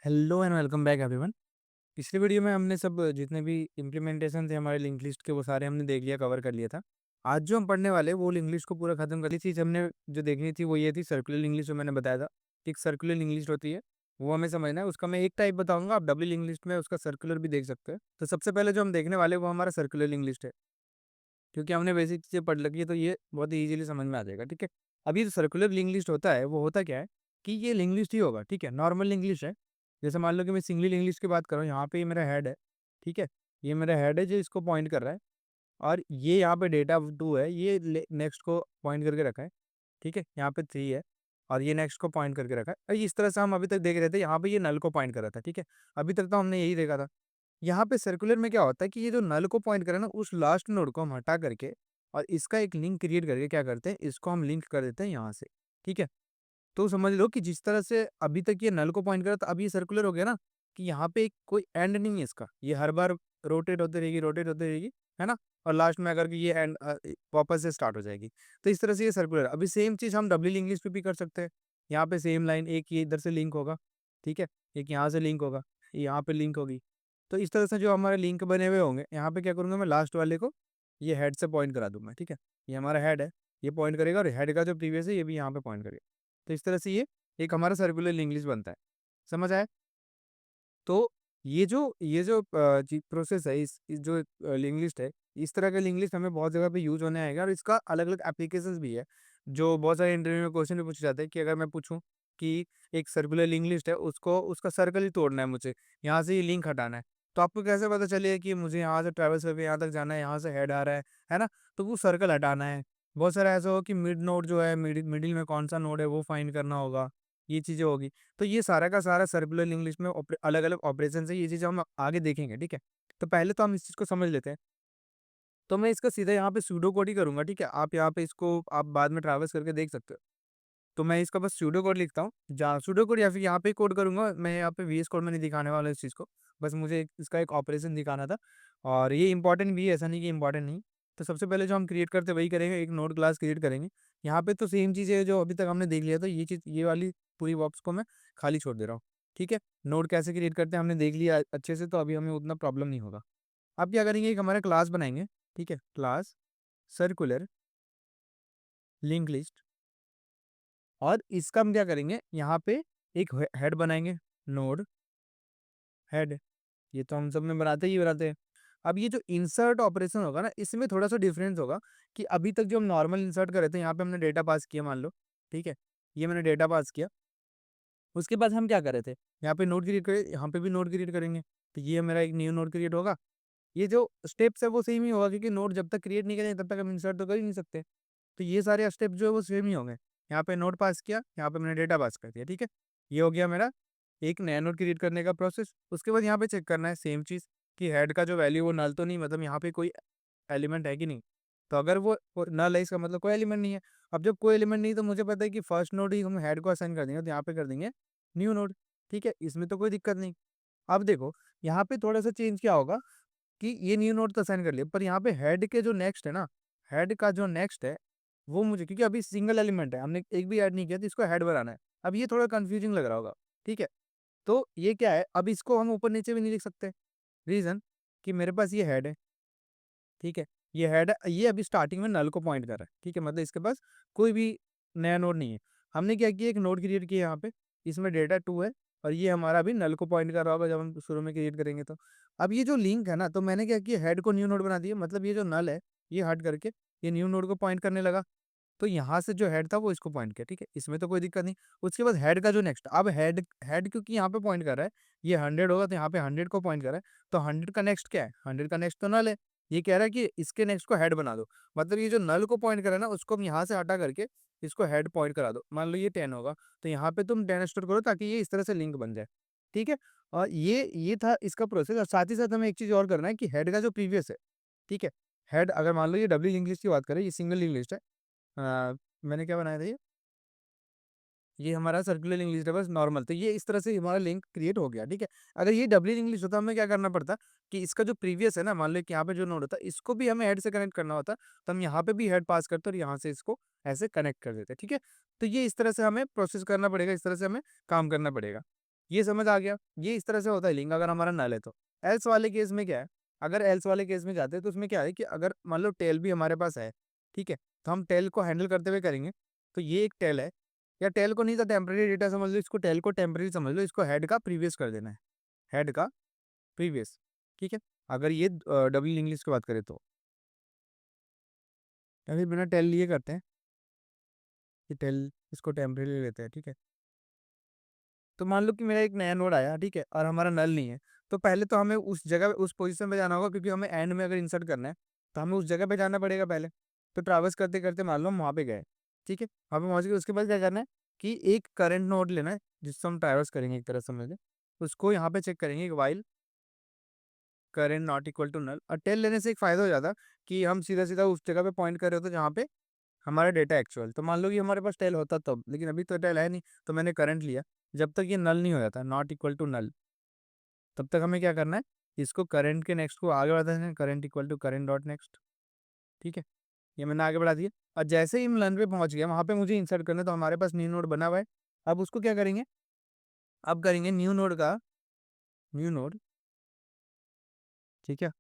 Hello and welcome back everyone. पिछले video में हमने सब जितने भी इम्प्लीमेंटेशन थे हमारे लिंक लिस्ट के वो सारे हमने देख लिया, कवर कर लिया था। आज जो हम पढ़ने वाले वो लिंक लिस्ट को पूरा खत्म कर ली। चीज़ हमने जो देखनी थी वो ये थी सर्कुलर लिंक लिस्ट, जो मैंने बताया था। एक सर्कुलर लिंक लिस्ट होती है, वो हमें समझना है। उसका मैं एक टाइप बताऊंगा, आप डबल लिंक लिस्ट में उसका सर्कुलर भी देख सकते हैं। तो सबसे पहले जो हम देखने वाले वो हमारा सर्कुलर लिंक लिस्ट है, क्योंकि हमने बेसिक चीज़ें पढ़ रखी है तो ये बहुत ही ईजिली समझ में आ जाएगा। ठीक है, अभी जो सर्कुलर लिंक लिस्ट होता है वो होता क्या है कि ये लिंक लिस्ट ही होगा। ठीक है, नॉर्मल लिंक लिस्ट है। जैसे मान लो कि मैं सिंगल लिंक लिस्ट की बात कर रहा हूँ, यहाँ पे ये मेरा हेड है। ठीक है, ये मेरा हेड है जो इसको पॉइंट कर रहा है, और ये यहाँ पे डेटा टू है, ये नेक्स्ट को पॉइंट करके रखा है। ठीक है, यहाँ पे थ्री है और ये नेक्स्ट को पॉइंट करके रखा है। और इस तरह से हम अभी तक देख रहे थे, यहाँ पे ये नल को पॉइंट कर रहा था। ठीक है, अभी तक तो हमने यही देखा था। यहाँ पे सर्कुलर में क्या होता है कि ये जो नल को पॉइंट करे ना, उस लास्ट नोड को हम हटा करके और इसका एक लिंक क्रिएट करके क्या करते हैं, इसको हम लिंक कर देते हैं यहाँ से। ठीक है, तो समझ लो कि जिस तरह से अभी तक ये नल को पॉइंट करा था, अब ये सर्कुलर हो गया ना, कि यहाँ पे कोई एंड नहीं है इसका, ये हर बार रोटेट होती रहेगी, रोटेट होती रहेगी, है ना। और लास्ट में अगर ये एंड वापस से स्टार्ट हो जाएगी। तो इस तरह से ये सर्कुलर। अभी सेम चीज़ हम डबली लिंक लिस्ट पे भी कर सकते हैं। यहाँ पे सेम लाइन, एक ये इधर से लिंक होगा। ठीक है, एक यहाँ से लिंक होगा, यहाँ पे लिंक होगी। तो इस तरह से जो हमारे लिंक बने हुए होंगे, यहाँ पे क्या करूँगा मैं, लास्ट वाले को ये हेड से पॉइंट करा दूंगा। ठीक है, ये हमारा हेड है, ये पॉइंट करेगा, और हेड का जो प्रीवियस है ये भी यहाँ पे पॉइंट करेगा। तो इस तरह से ये एक हमारा सर्कुलर लिंक लिस्ट बनता है। समझ आया? तो ये जो प्रोसेस है, इस जो लिंक लिस्ट है, इस तरह का लिंक लिस्ट हमें बहुत जगह पे यूज होने आएगा, और इसका अलग अलग एप्लीकेशंस भी है। जो बहुत सारे इंटरव्यू में क्वेश्चन भी पूछे जाते हैं कि अगर मैं पूछूं कि एक सर्कुलर लिंक लिस्ट है, उसको उसका सर्कल ही तोड़ना है मुझे, यहाँ से ये लिंक हटाना है, तो आपको कैसे पता चलेगा कि मुझे यहाँ से ट्रैवल्स करके यहाँ तक जाना है, यहाँ से हेड आ रहा है ना। तो वो सर्कल हटाना है। बहुत सारा ऐसा हो कि मिड नोड जो है, मिडिल में कौन सा नोड है वो फाइंड करना होगा, ये चीज़ें होगी। तो ये सारा का सारा सर्कुलर इंग्लिश में अलग अलग ऑपरेशन है, ये चीज़ हम आगे देखेंगे। ठीक है, तो पहले तो हम इस चीज़ को समझ लेते हैं। तो मैं इसका सीधा यहाँ पे सूडो कोड ही करूंगा। ठीक है, आप यहाँ पे इसको आप बाद में ट्रैवल्स करके देख सकते हो। तो मैं इसका बस सूडो कोड लिखता हूँ, जहाँ सूडो कोड, या फिर यहाँ पे कोड करूंगा मैं। यहाँ पे वीएस कोड में नहीं दिखाने वाला इस चीज़ को, बस मुझे इसका एक ऑपरेशन दिखाना था। और ये इंपॉर्टेंट भी है, ऐसा नहीं कि इंपॉर्टेंट नहीं। तो सबसे पहले जो हम क्रिएट करते हैं वही करेंगे, एक नोड क्लास क्रिएट करेंगे। यहाँ पे तो सेम चीज़ है जो अभी तक हमने देख लिया था, ये चीज़, ये वाली पूरी बॉक्स को मैं खाली छोड़ दे रहा हूँ। ठीक है, नोड कैसे क्रिएट करते हैं हमने देख लिया अच्छे से, तो अभी हमें उतना प्रॉब्लम नहीं होगा। अब क्या करेंगे, एक हमारा क्लास बनाएंगे। ठीक है, क्लास सर्कुलर लिंक लिस्ट, और इसका हम क्या करेंगे, यहाँ पे एक हेड बनाएंगे, नोड हेड। ये तो हम सब में बनाते ही बनाते हैं। अब ये जो इंसर्ट ऑपरेशन होगा ना, इसमें थोड़ा सा डिफरेंस होगा। कि अभी तक जो हम नॉर्मल इंसर्ट कर रहे थे, यहाँ पे हमने डेटा पास किया मान लो। ठीक है, ये मैंने डेटा पास किया। उसके बाद हम क्या कर रहे थे, यहाँ पे नोड क्रिएट करे, यहाँ पे भी नोड क्रिएट करेंगे। तो ये मेरा एक न्यू नोड क्रिएट होगा। ये जो स्टेप्स है वो सेम ही होगा, क्योंकि नोड जब तक क्रिएट नहीं करेंगे तब तक हम इंसर्ट तो कर ही नहीं सकते। तो ये सारे स्टेप जो है वो सेम ही होंगे। यहाँ पे नोड पास किया, यहाँ पे मैंने डेटा पास कर दिया। ठीक है, ये हो गया मेरा एक नया नोड क्रिएट करने का प्रोसेस। उसके बाद यहाँ पे चेक करना है सेम चीज़, कि हेड का जो वैल्यू वो नल तो नहीं, मतलब यहाँ पे कोई एलिमेंट है कि नहीं। तो अगर वो नल है, इसका मतलब कोई एलिमेंट नहीं है। अब जब कोई एलिमेंट नहीं, तो मुझे पता है कि फर्स्ट नोड ही हम हेड को असाइन कर देंगे, तो यहाँ पे कर देंगे न्यू नोड। ठीक है, इसमें तो कोई दिक्कत नहीं। अब देखो, यहाँ पे थोड़ा सा चेंज क्या होगा, कि ये न्यू नोड तो असाइन कर लिया, पर यहाँ पे हेड के जो नेक्स्ट है ना, हेड का जो नेक्स्ट है वो मुझे, क्योंकि अभी सिंगल एलिमेंट है, हमने एक भी ऐड नहीं किया, तो इसको हेड बनाना है। अब ये थोड़ा कंफ्यूजिंग लग रहा होगा। ठीक है, तो ये क्या है, अब इसको हम ऊपर नीचे भी नहीं लिख सकते। रीजन, कि मेरे पास ये हेड है। ठीक है, ये हेड है, ये अभी स्टार्टिंग में नल को पॉइंट कर रहा है। ठीक है, मतलब इसके पास कोई भी नया नोड नहीं है। हमने क्या किया, एक नोड क्रिएट किया यहाँ पे, इसमें डेटा टू है, और ये हमारा भी नल को पॉइंट कर रहा होगा जब हम शुरू में क्रिएट करेंगे। तो अब ये जो लिंक है ना, तो मैंने क्या किया, हेड को न्यू नोड बना दिया, मतलब ये जो नल है ये हट करके ये न्यू नोड को पॉइंट करने लगा। तो यहाँ से जो हेड था वो इसको पॉइंट किया। ठीक है, इसमें तो कोई दिक्कत नहीं। उसके बाद हेड का जो नेक्स्ट, अब हेड हेड क्योंकि यहाँ पे पॉइंट कर रहा है, ये 100 होगा, तो यहाँ पे 100 को पॉइंट कर रहा है। तो 100 का नेक्स्ट क्या है, 100 का नेक्स्ट तो नल है। ये कह रहा है कि इसके नेक्स्ट को हेड बना दो। मतलब ये जो नल को पॉइंट कर रहा है ना, उसको हम यहाँ से हटा करके इसको हेड पॉइंट करा दो। मान लो ये 10 होगा, तो यहाँ पे तुम 10 स्टोर करो, ताकि ये इस तरह से लिंक बन जाए। ठीक है, और ये था इसका प्रोसेस। और साथ ही साथ हमें एक चीज और करना है, कि हेड का जो प्रीवियस है, ठीक है, हेड अगर मान लो ये डब्ल्यू लिंक लिस्ट की बात करें, ये सिंगल लिंक लिस्ट है। मैंने क्या बनाया था, ये हमारा सर्कुलर इंग्लिश है, बस नॉर्मल। तो ये इस तरह से हमारा लिंक क्रिएट हो गया। ठीक है, अगर ये डबल इंग्लिश होता, हमें क्या करना पड़ता, कि इसका जो प्रीवियस है ना, मान लो कि यहाँ पे जो नोड होता है, इसको भी हमें हेड से कनेक्ट करना होता। तो हम यहाँ पे भी हेड पास करते और यहाँ से इसको ऐसे कनेक्ट कर देते। ठीक है, तो ये इस तरह से हमें प्रोसेस करना पड़ेगा, इस तरह से हमें काम करना पड़ेगा। ये समझ आ गया। ये इस तरह से होता है लिंक अगर हमारा नल है तो। एल्स वाले केस में क्या है, अगर एल्स वाले केस में जाते हैं तो उसमें क्या है कि अगर मान लो टेल भी हमारे पास है, ठीक है, तो हम टेल को हैंडल करते हुए करेंगे। तो ये एक टेल है, या टेल को नहीं तो टेम्परेरी डेटा समझ लो, इसको टेल को टेम्परेरी समझ लो, इसको हेड का प्रीवियस कर देना है, हेड का प्रीवियस, ठीक है। अगर ये डब्ल्यू इंग्लिश की बात करें तो या फिर बिना टेल लिए करते हैं कि टेल इसको टेम्परेरी लेते हैं, ठीक है। तो मान लो कि मेरा एक नया नोड आया, ठीक है, और हमारा नल नहीं है, तो पहले तो हमें उस जगह उस पोजीशन पे जाना होगा, क्योंकि हमें एंड में अगर इंसर्ट करना है तो हमें उस जगह पे जाना पड़ेगा पहले। तो ट्रैवर्स करते करते मान लो हम वहाँ पे गए, ठीक है, वहाँ पे पहुँच गए। उसके बाद क्या करना है कि एक करंट नोड लेना है जिससे हम ट्रैवर्स करेंगे, एक तरह से समझ लें। उसको यहाँ पे चेक करेंगे while current not equal to null. और टेल लेने से एक फायदा हो जाता कि हम सीधा सीधा उस जगह पे पॉइंट कर रहे होते जहाँ पे हमारा डेटा एक्चुअल। तो मान लो कि हमारे पास टेल होता तब, लेकिन अभी तो टेल है नहीं, तो मैंने करंट लिया। जब तक ये नल नहीं हो जाता, नॉट इक्वल टू नल, तब तक हमें क्या करना है, इसको करंट के नेक्स्ट को आगे बढ़ाते हैं, current equal to current dot next, ठीक है। ये मैंने आगे बढ़ा दिया। और जैसे ही हम लन पे पहुंच गए, वहां पे मुझे इंसर्ट करना है, तो हमारे पास न्यू नोड बना हुआ है। अब उसको क्या करेंगे, अब करेंगे न्यू नोड का न्यू नोड, ठीक है,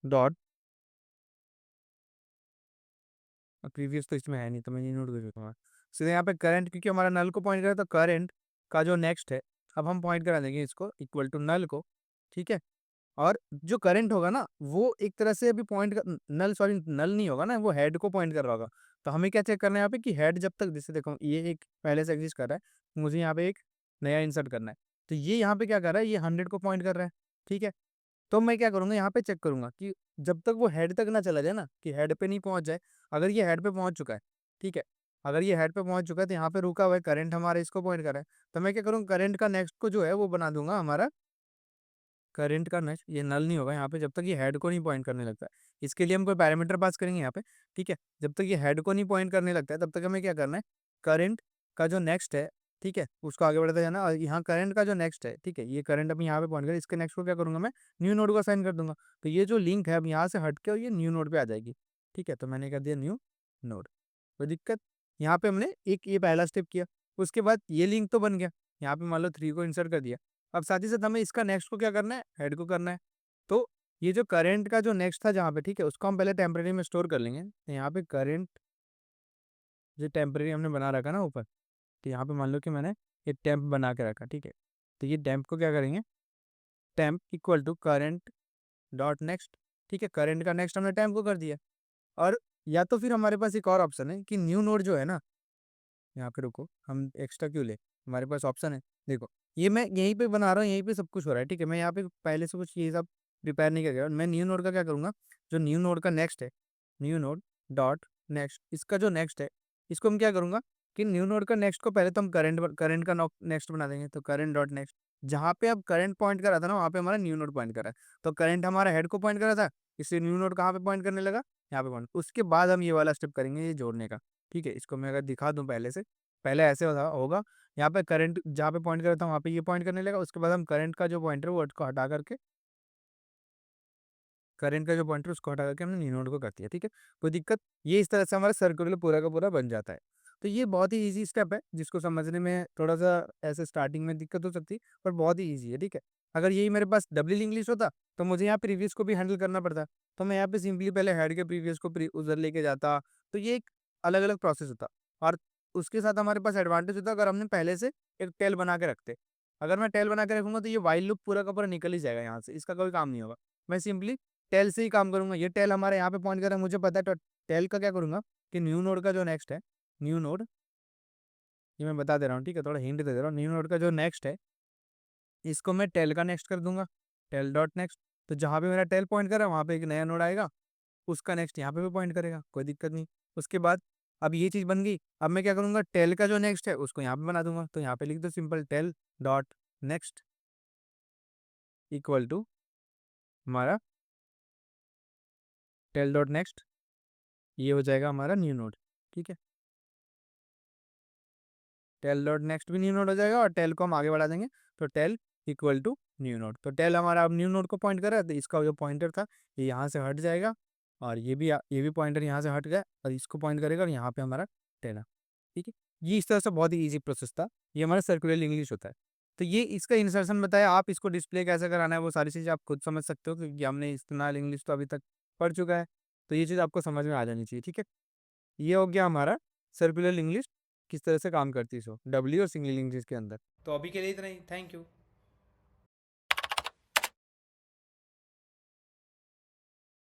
डॉट प्रीवियस तो इसमें है नहीं, तो मैं न्यू नोड कर देता हूँ सीधे यहाँ पे करंट, क्योंकि हमारा नल को पॉइंट करा, तो करंट का जो नेक्स्ट है, अब हम पॉइंट करा देंगे इसको इक्वल टू नल को, ठीक है। और जो करंट होगा ना, वो एक तरह से अभी पॉइंट कर, नल सॉरी नल नहीं होगा ना, वो हेड को पॉइंट कर रहा होगा। तो हमें क्या चेक करना है यहाँ पे कि हेड जब तक, जैसे देखो ये एक पहले से एग्जिस्ट कर रहा है, मुझे यहाँ पे एक नया इंसर्ट करना है, तो ये यहाँ पे क्या कर रहा है, ये 100 को पॉइंट कर रहा है, ठीक है। तो मैं क्या करूंगा, यहाँ पे चेक करूंगा कि जब तक वो हेड तक ना चला जाए ना, कि हेड पे नहीं पहुंच जाए। अगर ये हेड पे पहुंच चुका है, ठीक है, अगर ये हेड पे पहुंच चुका है, तो यहाँ पे रुका हुआ है, करंट हमारा इसको पॉइंट कर रहा है, तो मैं क्या करूँगा, करंट का नेक्स्ट को जो है वो बना दूंगा हमारा करंट का नेक्स्ट। ये नल नहीं होगा यहाँ पे जब तक ये हेड को नहीं पॉइंट करने लगता है। इसके लिए हम कोई पैरामीटर पास करेंगे यहाँ पे, ठीक है। जब तक ये हेड को नहीं पॉइंट करने लगता है, तब तक हमें क्या करना है, करंट का जो नेक्स्ट है, ठीक है, उसको आगे बढ़ाते जाना। और यहाँ करंट का जो नेक्स्ट है, ठीक है, ये करंट अब यहाँ पे पॉइंट कर, इसके नेक्स्ट को क्या करूंगा मैं, न्यू नोड को असाइन कर दूंगा। तो ये जो लिंक है अब यहाँ से हट के और ये न्यू नोड पे आ जाएगी, ठीक है। तो मैंने कर दिया न्यू नोड, कोई दिक्कत। यहाँ पे हमने एक ये पहला स्टेप किया। उसके बाद ये लिंक तो बन गया, यहाँ पे मान लो 3 को इंसर्ट कर दिया। अब साथ ही साथ हमें इसका नेक्स्ट को क्या करना है, हेड को करना है। तो ये जो करंट का जो नेक्स्ट था जहाँ पे, ठीक है, उसको हम पहले टेम्परेरी में स्टोर कर लेंगे। तो यहाँ पे करंट जो टेम्परेरी हमने बना रखा ना ऊपर, तो यहाँ पे मान लो कि मैंने ये टेम्प बना के रखा, ठीक है। तो ये टेम्प को क्या करेंगे, temp equal to current dot next, ठीक है। करंट का नेक्स्ट हमने टेम्प को कर दिया। और या तो फिर हमारे पास एक और ऑप्शन है कि न्यू नोड जो है ना, यहाँ पे रुको, हम एक्स्ट्रा क्यों ले, हमारे पास ऑप्शन है। देखो, ये मैं यहीं पे बना रहा हूँ, यहीं पे सब कुछ हो रहा है, ठीक है। मैं यहाँ पे पहले से कुछ ये सब प्रिपेयर नहीं कर रहा। मैं न्यू नोड का क्या करूँगा, जो न्यू नोड का नेक्स्ट है, न्यू नोड डॉट नेक्स्ट, इसका जो नेक्स्ट है, इसको हम क्या करूँगा कि न्यू नोड का नेक्स्ट को पहले तो हम करंट का नेक्स्ट बना देंगे। तो करंट डॉट नेक्स्ट, जहाँ पे अब करंट पॉइंट कर रहा था ना, वहाँ पे हमारा न्यू नोड पॉइंट कर रहा है। तो करंट हमारा हेड को पॉइंट कर रहा था, इसलिए न्यू नोड कहाँ पे पॉइंट करने लगा, यहाँ पे पॉइंट। उसके बाद हम ये वाला स्टेप करेंगे, ये जोड़ने का, ठीक है। इसको मैं अगर दिखा दूँ पहले से, पहले ऐसे होगा, यहाँ पे करंट जहाँ पे पॉइंट करता हूँ वहाँ पे ये पॉइंट करने लगा। उसके बाद हम करंट का जो पॉइंटर है वो को हटा करके, करंट का जो पॉइंटर उसको हटा करके हमने न्यू नोड को कर दिया, ठीक है। कोई दिक्कत, ये इस तरह से हमारा सर्कुलर पूरा का पूरा बन जाता है। तो ये बहुत ही इजी स्टेप है, जिसको समझने में थोड़ा सा ऐसे स्टार्टिंग में दिक्कत हो सकती है, पर बहुत ही ईजी है, ठीक है। अगर यही मेरे पास डब्ल्यू इंग्लिश होता तो मुझे यहाँ प्रीवियस को भी हैंडल करना पड़ता, तो मैं यहाँ पे सिंपली पहले हेड के प्रीवियस को उधर लेके जाता। तो ये एक अलग अलग प्रोसेस होता। और उसके साथ हमारे पास एडवांटेज होता अगर हमने पहले से एक टेल बना के रखते। अगर मैं टेल बना के रखूंगा तो ये वाइल लूप पूरा का पूरा निकल ही जाएगा यहाँ से, इसका कोई काम नहीं होगा। मैं सिंपली टेल से ही काम करूंगा। ये टेल हमारे यहाँ पे पॉइंट कर रहा है, मुझे पता है। तो टेल का क्या करूंगा कि न्यू नोड का जो नेक्स्ट है, न्यू नोड, ये मैं बता दे रहा हूँ, ठीक है, थोड़ा हिंट दे दे रहा हूँ। न्यू नोड का जो नेक्स्ट है, इसको मैं टेल का नेक्स्ट कर दूंगा, टेल डॉट नेक्स्ट। तो जहाँ पे मेरा टेल पॉइंट कर रहा है वहाँ पे एक नया नोड आएगा, उसका नेक्स्ट यहाँ पे भी पॉइंट करेगा, कोई दिक्कत नहीं। उसके बाद अब ये चीज़ बन गई। अब मैं क्या करूँगा, टेल का जो नेक्स्ट है उसको यहाँ पे बना दूंगा। तो यहाँ पे लिख दो simple tail dot next equal to हमारा टेल डॉट नेक्स्ट, ये हो जाएगा हमारा न्यू नोड, ठीक है। टेल डॉट नेक्स्ट भी न्यू नोड हो जाएगा, और टेल को हम आगे बढ़ा देंगे। तो tail equal to new node. तो टेल हमारा अब न्यू नोड को पॉइंट कर रहा है, तो इसका जो पॉइंटर था ये यहाँ से हट जाएगा। और ये भी पॉइंटर यहाँ से हट गया और इसको पॉइंट करेगा, और यहाँ पे हमारा टेल है, ठीक है। ये इस तरह से बहुत ही ईज़ी प्रोसेस था। ये हमारा सर्कुलर इंग्लिश होता है। तो ये इसका इंसर्शन बताया, आप इसको डिस्प्ले कैसे कराना है वो सारी चीज़ें आप खुद समझ सकते हो, क्योंकि हमने इस्तेमाल इंग्लिश तो अभी तक पढ़ चुका है। तो ये चीज़ आपको समझ में आ जानी चाहिए, ठीक है? ये हो गया हमारा सर्कुलर इंग्लिश किस तरह से काम करती है, सो डब्ल्यू और सिंगल इंग्लिश के अंदर। तो अभी के लिए इतना ही। Thank you.